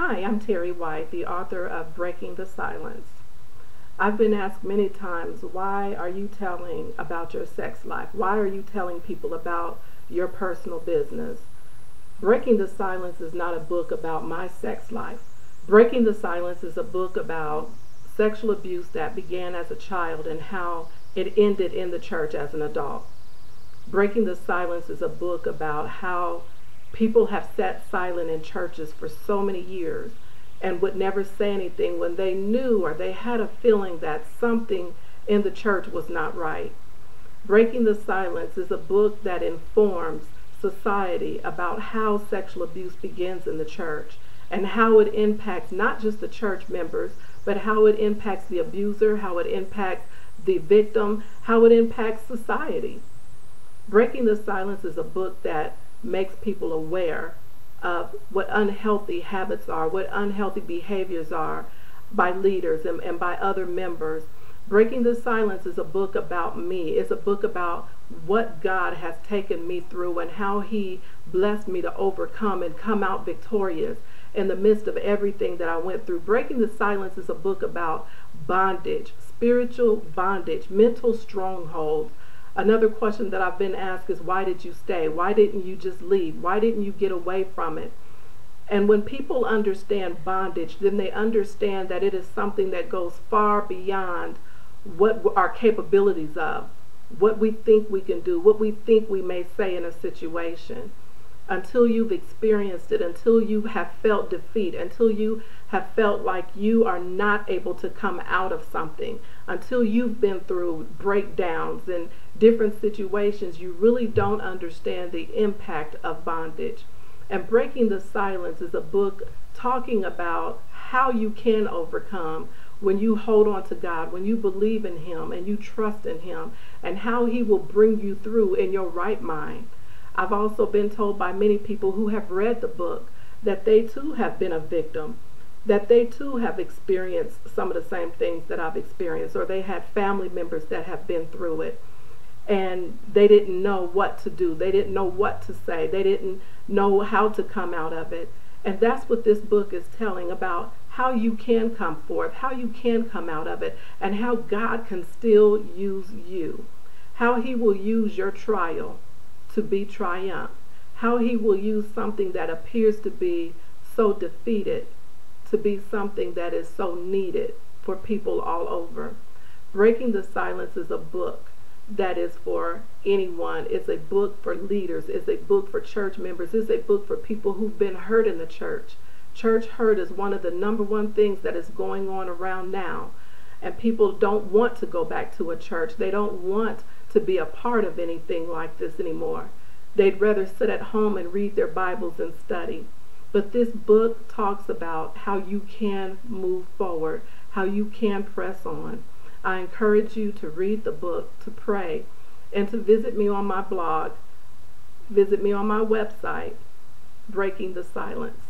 Hi, I'm Terry White, the author of Breaking the Silence. I've been asked many times, why are you telling about your sex life? Why are you telling people about your personal business? Breaking the Silence is not a book about my sex life. Breaking the Silence is a book about sexual abuse that began as a child and how it ended in the church as an adult. Breaking the Silence is a book about how people have sat silent in churches for so many years and would never say anything when they knew or they had a feeling that something in the church was not right. Breaking the Silence is a book that informs society about how sexual abuse begins in the church and how it impacts not just the church members, but how it impacts the abuser, how it impacts the victim, how it impacts society. Breaking the Silence is a book that makes people aware of what unhealthy habits are, what unhealthy behaviors are by leaders and by other members. Breaking the Silence is a book about me. It's a book about what God has taken me through and how He blessed me to overcome and come out victorious in the midst of everything that I went through. Breaking the Silence is a book about bondage, spiritual bondage, mental strongholds. Another question that I've been asked is, why did you stay? Why didn't you just leave? Why didn't you get away from it? And when people understand bondage, then they understand that it is something that goes far beyond what our capabilities of, what we think we can do, what we think we may say in a situation. Until you've experienced it, until you have felt defeat, until you have felt like you are not able to come out of something, until you've been through breakdowns and different situations, you really don't understand the impact of bondage. And Breaking the Silence is a book talking about how you can overcome when you hold on to God, when you believe in Him and you trust in Him, and how He will bring you through in your right mind. I've also been told by many people who have read the book that they too have been a victim, that they too have experienced some of the same things that I've experienced, or they had family members that have been through it, and they didn't know what to do. They didn't know what to say. They didn't know how to come out of it. And that's what this book is telling about, how you can come forth, how you can come out of it, and how God can still use you, how He will use your trial to be triumph, how He will use something that appears to be so defeated to be something that is so needed for people all over. Breaking the Silence is a book that is for anyone. It's a book for leaders. It's a book for church members. It's a book for people who've been hurt in the church. Church hurt is one of the number one things that is going on around now. And people don't want to go back to a church. They don't want to be a part of anything like this anymore. They'd rather sit at home and read their Bibles and study. But this book talks about how you can move forward, how you can press on. I encourage you to read the book, to pray, and to visit me on my blog. Visit me on my website, Breaking the Silence.